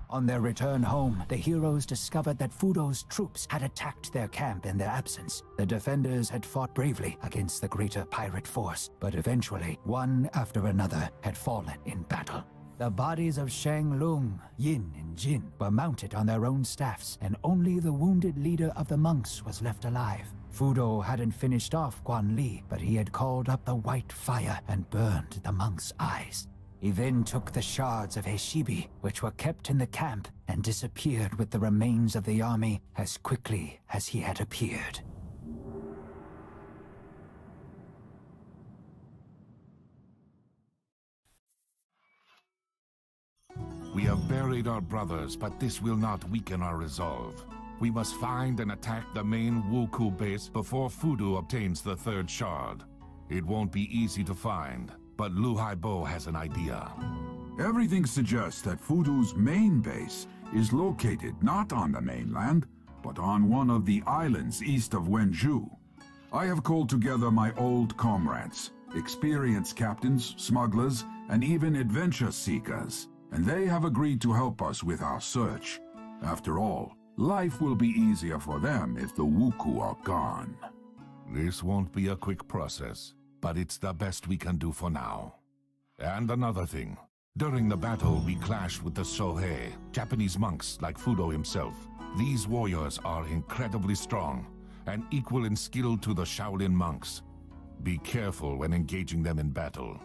On their return home, the heroes discovered that Fudo's troops had attacked their camp in their absence. The defenders had fought bravely against the greater pirate force, but eventually, one after another had fallen in battle. The bodies of Shang Lung, Yin, and Jin were mounted on their own staffs, and only the wounded leader of the monks was left alive. Fudo hadn't finished off Guan Li, but he had called up the white fire and burned the monk's eyes. He then took the shards of Heshibi, which were kept in the camp, and disappeared with the remains of the army as quickly as he had appeared. We have buried our brothers, but this will not weaken our resolve. We must find and attack the main Wuku base before Fudo obtains the third shard. It won't be easy to find, but Lu Haibo has an idea. Everything suggests that Fudo's main base is located not on the mainland, but on one of the islands east of Wenju. I have called together my old comrades, experienced captains, smugglers, and even adventure seekers, and they have agreed to help us with our search. After all, life will be easier for them if the Wuku are gone. This won't be a quick process, but it's the best we can do for now. And another thing. During the battle, we clashed with the Sohei, Japanese monks like Fudo himself. These warriors are incredibly strong, and equal in skill to the Shaolin monks. Be careful when engaging them in battle.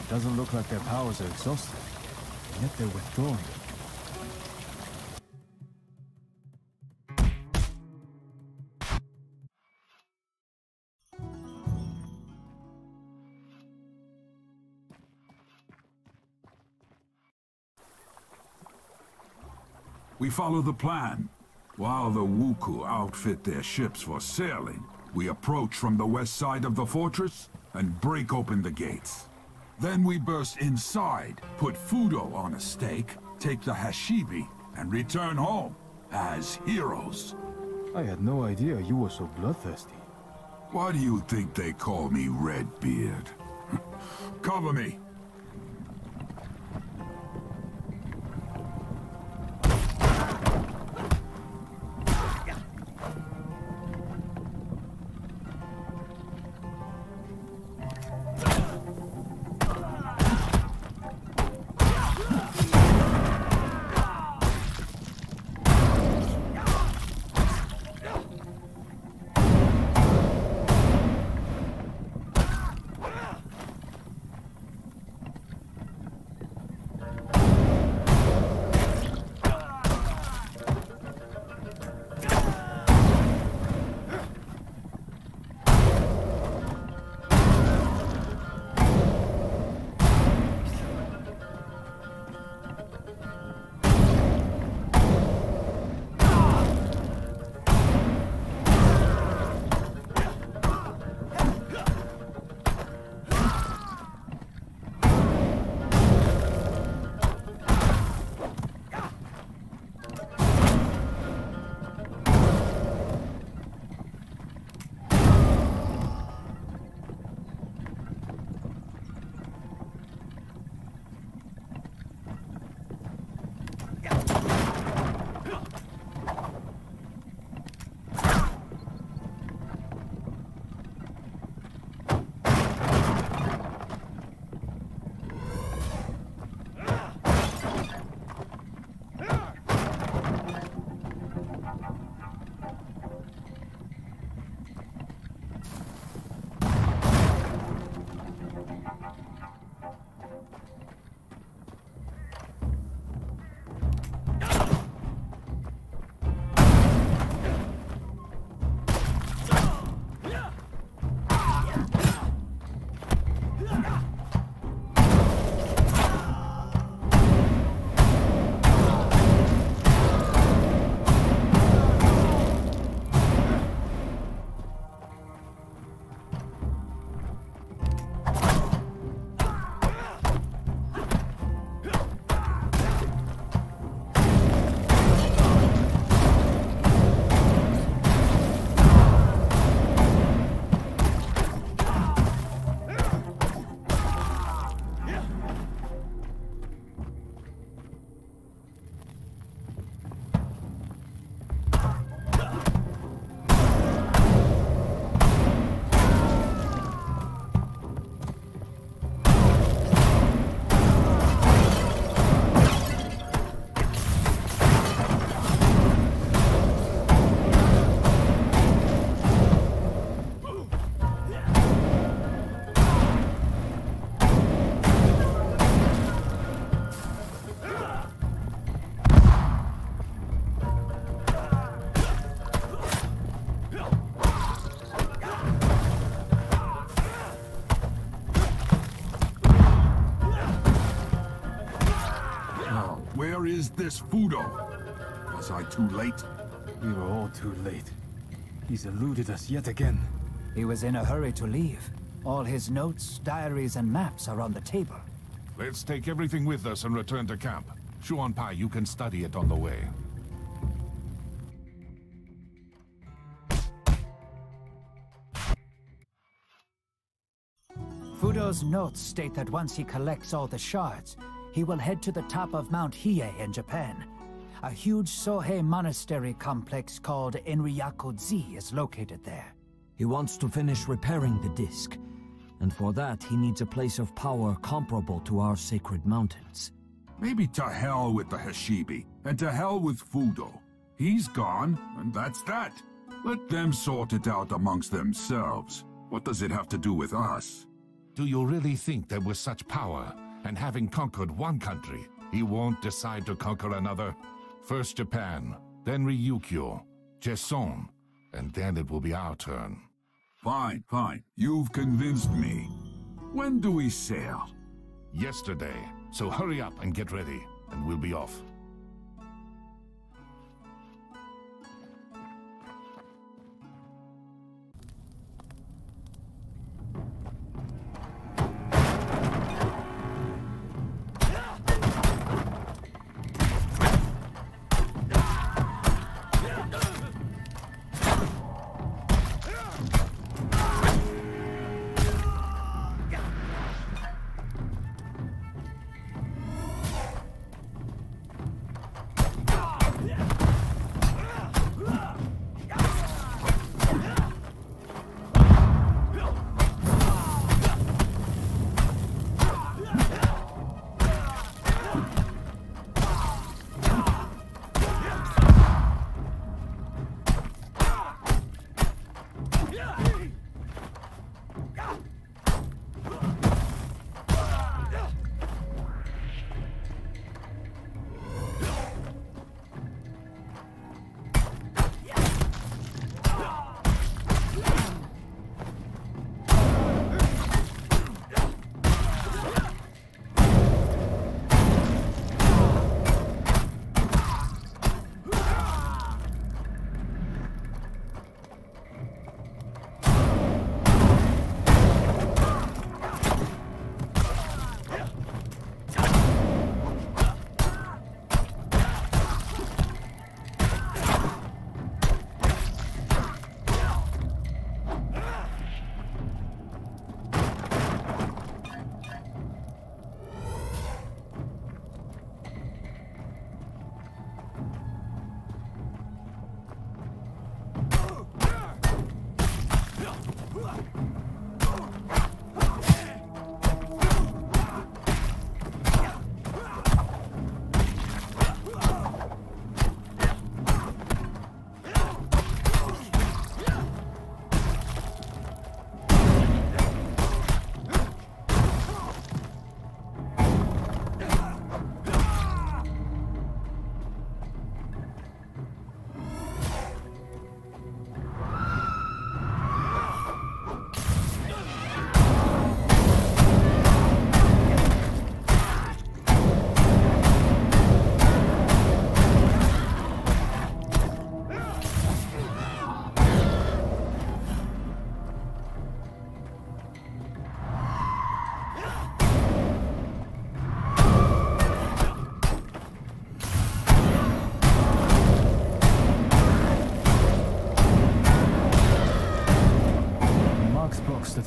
Doesn't look like their powers are exhausted, yet they're withdrawing. We follow the plan. While the Wuku outfit their ships for sailing, we approach from the west side of the fortress and break open the gates. Then we burst inside, put Fudo on a stake, take the Hashibi, and return home as heroes. I had no idea you were so bloodthirsty. Why do you think they call me Redbeard? Cover me! Where is this Fudo? Was I too late? We were all too late. He's eluded us yet again. He was in a hurry to leave. All his notes, diaries, and maps are on the table. Let's take everything with us and return to camp. Shuan Pai, you can study it on the way. Fudo's notes state that once he collects all the shards, he will head to the top of Mount Hiei in Japan. A huge Sohei monastery complex called Enryaku-ji is located there. He wants to finish repairing the disc, and for that he needs a place of power comparable to our sacred mountains. Maybe to hell with the Hashibi, and to hell with Fudo. He's gone, and that's that. Let them sort it out amongst themselves. What does it have to do with us? Do you really think that with such power, and having conquered one country, he won't decide to conquer another? First Japan, then Ryukyu, Jeson, and then it will be our turn. Fine, fine. You've convinced me. When do we sail? Yesterday, so hurry up and get ready, and we'll be off.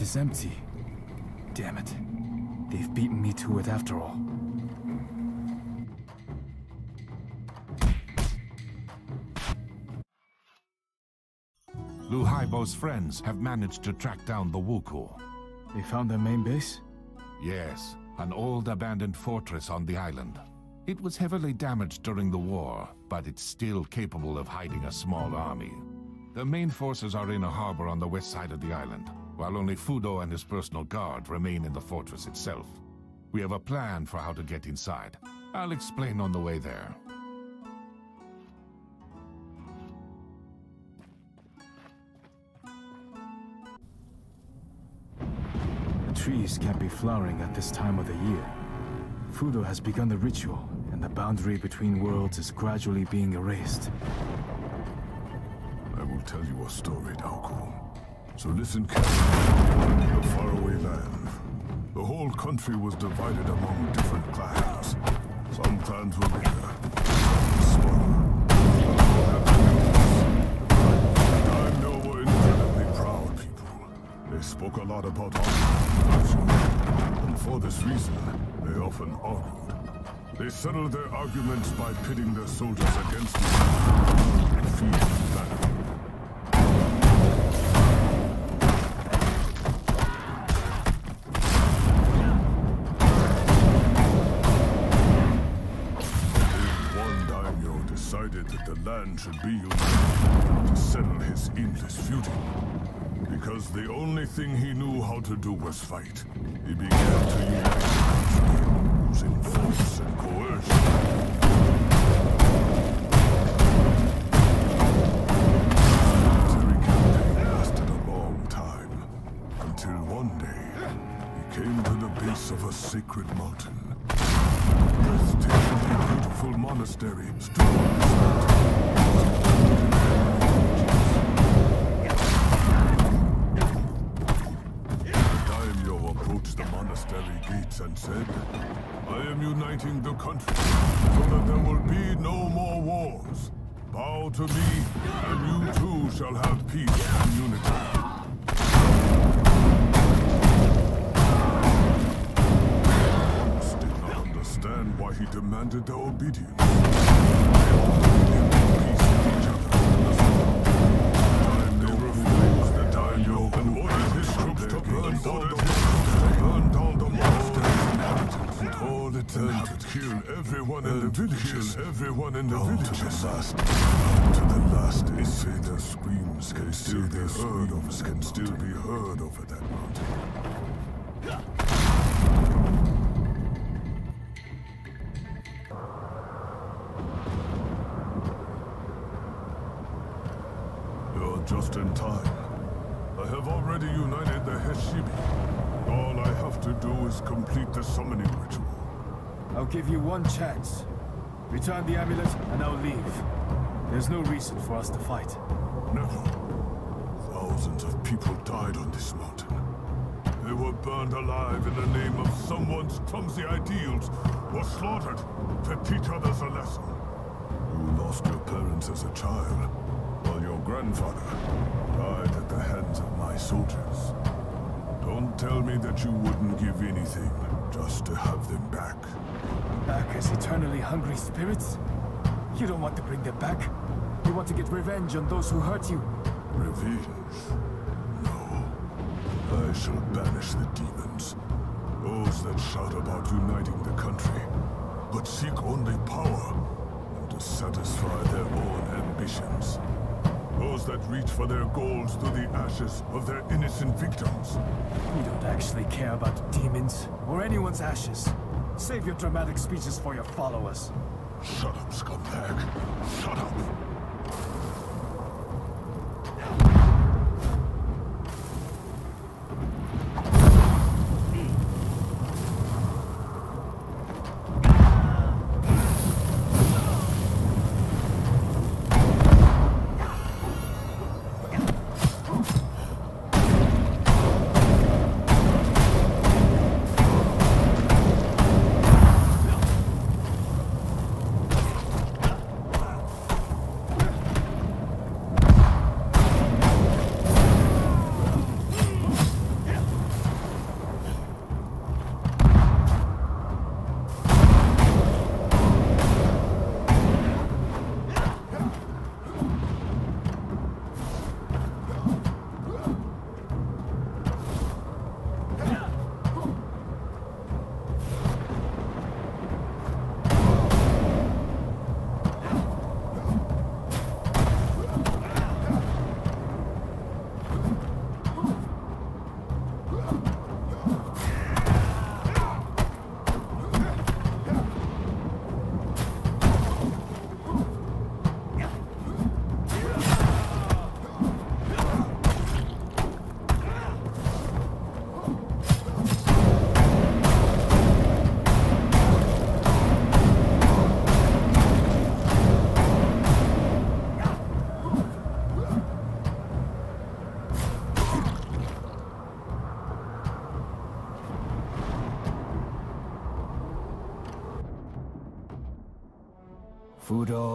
is empty. Damn it. They've beaten me to it after all. Lu Haibo's friends have managed to track down the Wuku. They found their main base? Yes, an old abandoned fortress on the island. It was heavily damaged during the war, but it's still capable of hiding a small army. The main forces are in a harbor on the west side of the island, while only Fudo and his personal guard remain in the fortress itself. We have a plan for how to get inside. I'll explain on the way there. The trees can't be flowering at this time of the year. Fudo has begun the ritual, and the boundary between worlds is gradually being erased. I will tell you a story, Daoko. So listen carefully. In a faraway land, the whole country was divided among different clans. Some clans were bigger, some smaller. Daimyo were incredibly proud people. They spoke a lot about honor, and for this reason, they often argued. They settled their arguments by pitting their soldiers against each other in field of battle. Decided that the land should be united to settle his endless feuding. Because the only thing he knew how to do was fight, he began to unite the country using force and coercion. The military campaign lasted a long time, until one day he came to the base of a sacred mountain. Breathtakingly beautiful monastery stood on this mountain. The daimyo approached the monastery gates and said, I am uniting the country so that there will be no more wars. Bow to me, and you too shall have peace and unity. Why he demanded their obedience. They all made him make peace with each other. They refused the daimyo and ordered his troops to burn down the monastery's inhabitants and all its land, to kill everyone in the villages, to the last insect. Their screams can still be heard over that mountain. Just in time. I have already united the Heshibi. All I have to do is complete the summoning ritual. I'll give you one chance. Return the amulet, and I'll leave. There's no reason for us to fight. Never. Thousands of people died on this mountain. They were burned alive in the name of someone's clumsy ideals, or slaughtered to teach others a lesson. You lost your parents as a child, while your grandfather died at the hands of my soldiers. Don't tell me that you wouldn't give anything just to have them back. Back as eternally hungry spirits? You don't want to bring them back. You want to get revenge on those who hurt you. Revenge? No. I shall banish the demons. Those that shout about uniting the country, but seek only power and to satisfy their own ambitions. Those that reach for their goals through the ashes of their innocent victims. We don't actually care about demons, or anyone's ashes. Save your dramatic speeches for your followers. Shut up, scumbag. Shut up.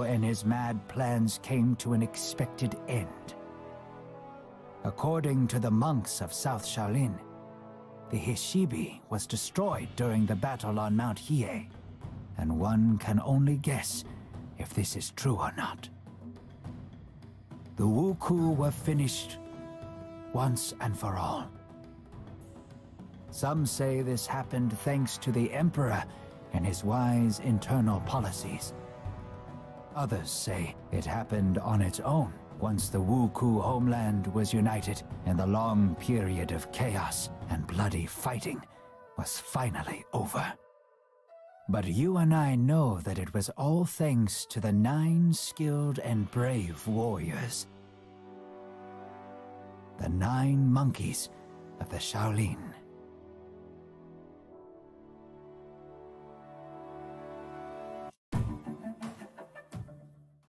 Fudo and his mad plans came to an expected end. According to the monks of South Shaolin, the Hishibi was destroyed during the battle on Mount Hiei, and one can only guess if this is true or not. The Wuku were finished once and for all. Some say this happened thanks to the Emperor and his wise internal policies. Others say it happened on its own once the Wuku homeland was united and the long period of chaos and bloody fighting was finally over. But you and I know that it was all thanks to the 9 skilled and brave warriors. The 9 monkeys of the Shaolin.